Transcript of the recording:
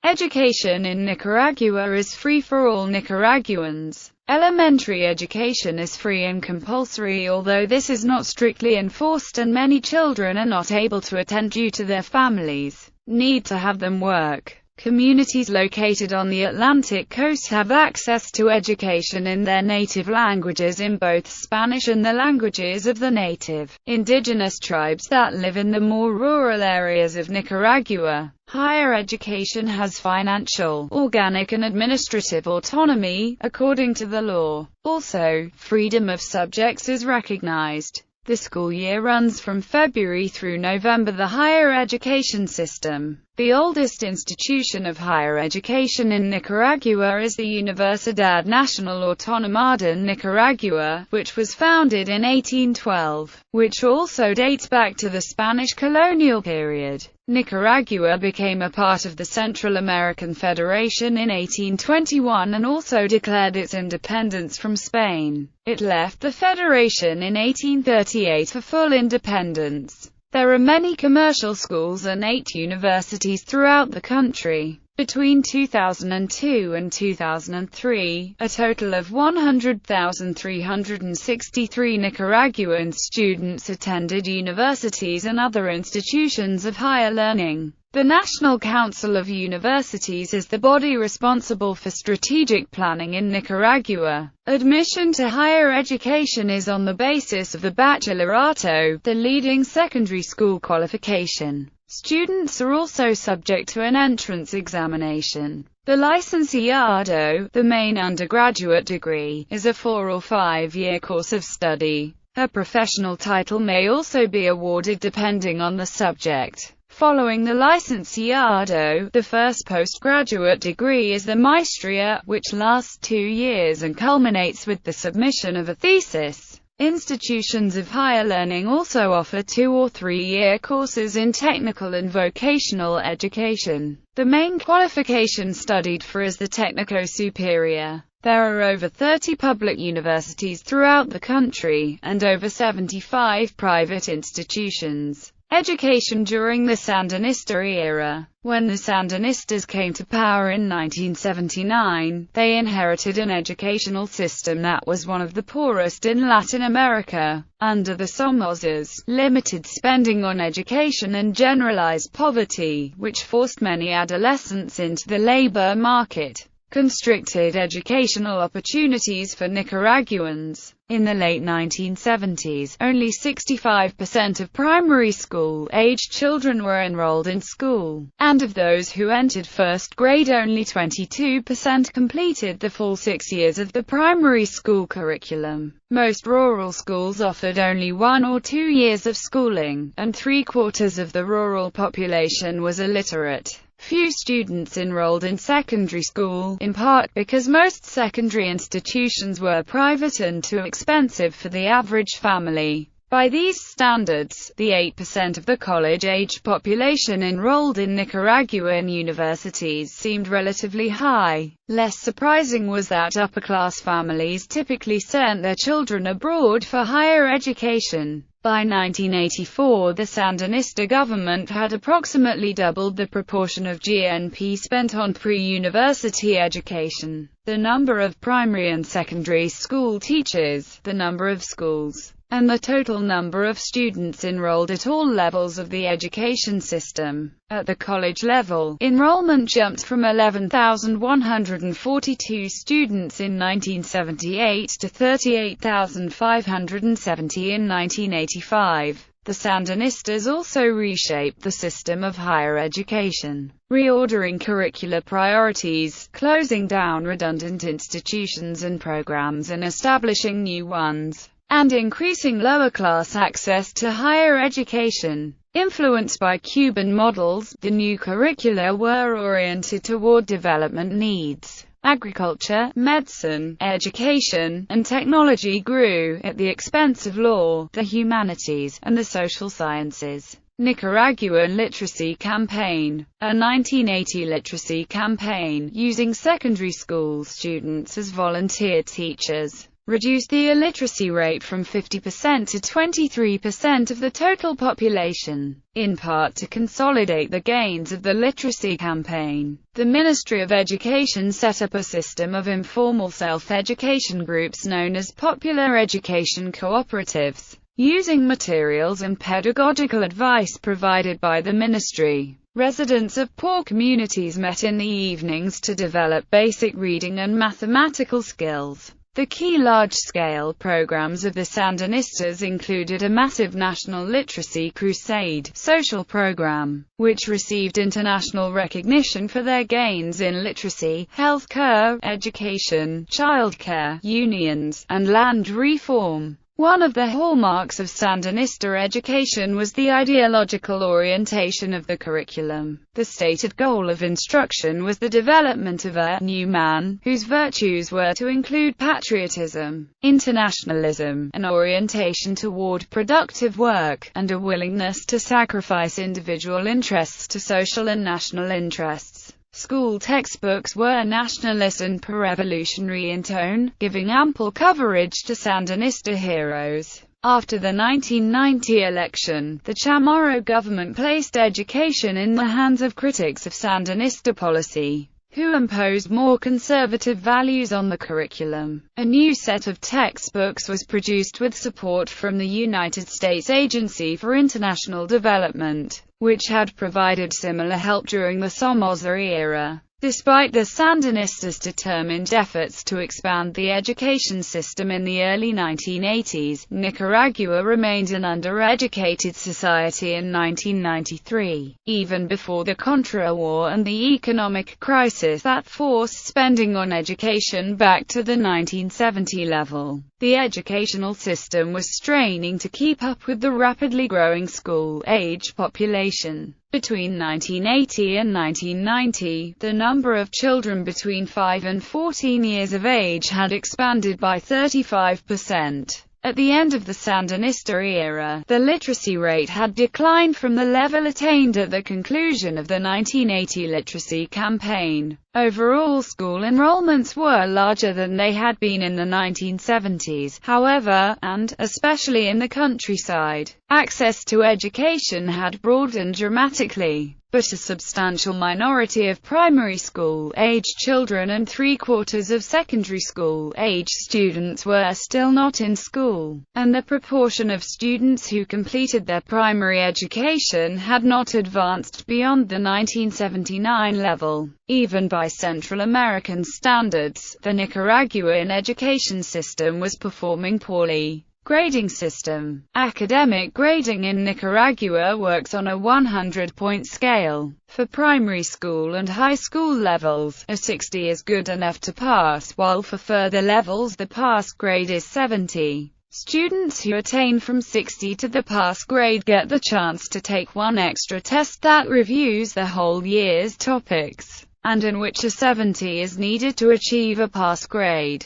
Education in Nicaragua is free for all Nicaraguans. Elementary education is free and compulsory, although this is not strictly enforced and many children are not able to attend due to their families' need to have them work. Communities located on the Atlantic coast have access to education in their native languages in both Spanish and the languages of the native indigenous tribes that live in the more rural areas of Nicaragua. Higher education has financial, organic and administrative autonomy, according to the law. Also, freedom of subjects is recognized. The school year runs from February through November. The higher education system. The oldest institution of higher education in Nicaragua is the Universidad Nacional Autónoma de Nicaragua, which was founded in 1812, which also dates back to the Spanish colonial period. Nicaragua became a part of the Central American Federation in 1821 and also declared its independence from Spain. It left the Federation in 1838 for full independence. There are many commercial schools and 8 universities throughout the country. Between 2002 and 2003, a total of 100,363 Nicaraguan students attended universities and other institutions of higher learning. The National Council of Universities is the body responsible for strategic planning in Nicaragua. Admission to higher education is on the basis of the Bachillerato, the leading secondary school qualification. Students are also subject to an entrance examination. The Licenciado, the main undergraduate degree, is a 4 or 5-year course of study. A professional title may also be awarded depending on the subject. Following the Licenciado, the first postgraduate degree is the Maestría, which lasts 2 years and culminates with the submission of a thesis. Institutions of higher learning also offer 2 or 3-year courses in technical and vocational education. The main qualification studied for is the Técnico Superior. There are over 30 public universities throughout the country, and over 75 private institutions. Education during the Sandinista era. When the Sandinistas came to power in 1979, they inherited an educational system that was one of the poorest in Latin America. Under the Somozas, limited spending on education and generalized poverty, which forced many adolescents into the labor market. Constricted educational opportunities for Nicaraguans. In the late 1970s, only 65% of primary school-aged children were enrolled in school, and of those who entered first grade only 22% completed the full 6 years of the primary school curriculum. Most rural schools offered only 1 or 2 years of schooling, and 3/4 of the rural population was illiterate. Few students enrolled in secondary school, in part because most secondary institutions were private and too expensive for the average family. By these standards, the 8% of the college-age population enrolled in Nicaraguan universities seemed relatively high. Less surprising was that upper-class families typically sent their children abroad for higher education. By 1984, the Sandinista government had approximately doubled the proportion of GNP spent on pre-university education. The number of primary and secondary school teachers, the number of schools, and the total number of students enrolled at all levels of the education system. At the college level, enrollment jumped from 11,142 students in 1978 to 38,570 in 1985. The Sandinistas also reshaped the system of higher education, reordering curricular priorities, closing down redundant institutions and programs and establishing new ones, and increasing lower-class access to higher education. Influenced by Cuban models, the new curricula were oriented toward development needs. Agriculture, medicine, education, and technology grew, at the expense of law, the humanities, and the social sciences. Nicaraguan Literacy Campaign. A 1980 literacy campaign, using secondary school students as volunteer teachers, reduced the illiteracy rate from 50% to 23% of the total population, in part to consolidate the gains of the literacy campaign. The Ministry of Education set up a system of informal self-education groups known as popular education cooperatives, using materials and pedagogical advice provided by the ministry. Residents of poor communities met in the evenings to develop basic reading and mathematical skills. The key large-scale programs of the Sandinistas included a massive national literacy crusade social program, which received international recognition for their gains in literacy, healthcare, education, childcare, unions, and land reform. One of the hallmarks of Sandinista education was the ideological orientation of the curriculum. The stated goal of instruction was the development of a new man, whose virtues were to include patriotism, internationalism, an orientation toward productive work, and a willingness to sacrifice individual interests to social and national interests. School textbooks were nationalist and pro-revolutionary in tone, giving ample coverage to Sandinista heroes. After the 1990 election, the Chamorro government placed education in the hands of critics of Sandinista policy, who imposed more conservative values on the curriculum. A new set of textbooks was produced with support from the United States Agency for International Development, which had provided similar help during the Somoza era. Despite the Sandinistas' determined efforts to expand the education system in the early 1980s, Nicaragua remained an undereducated society in 1993, even before the Contra War and the economic crisis that forced spending on education back to the 1970 level. The educational system was straining to keep up with the rapidly growing school-age population. Between 1980 and 1990, the number of children between 5 and 14 years of age had expanded by 35%. At the end of the Sandinista era, the literacy rate had declined from the level attained at the conclusion of the 1980 literacy campaign. Overall school enrollments were larger than they had been in the 1970s, however, and, especially in the countryside, access to education had broadened dramatically. But a substantial minority of primary school-age children and three-quarters of secondary school-age students were still not in school, and the proportion of students who completed their primary education had not advanced beyond the 1979 level. Even by Central American standards, the Nicaraguan education system was performing poorly. Grading system. Academic grading in Nicaragua works on a 100-point scale. For primary school and high school levels, a 60 is good enough to pass, while for further levels the pass grade is 70. Students who attain from 60 to the pass grade get the chance to take one extra test that reviews the whole year's topics, and in which a 70 is needed to achieve a pass grade.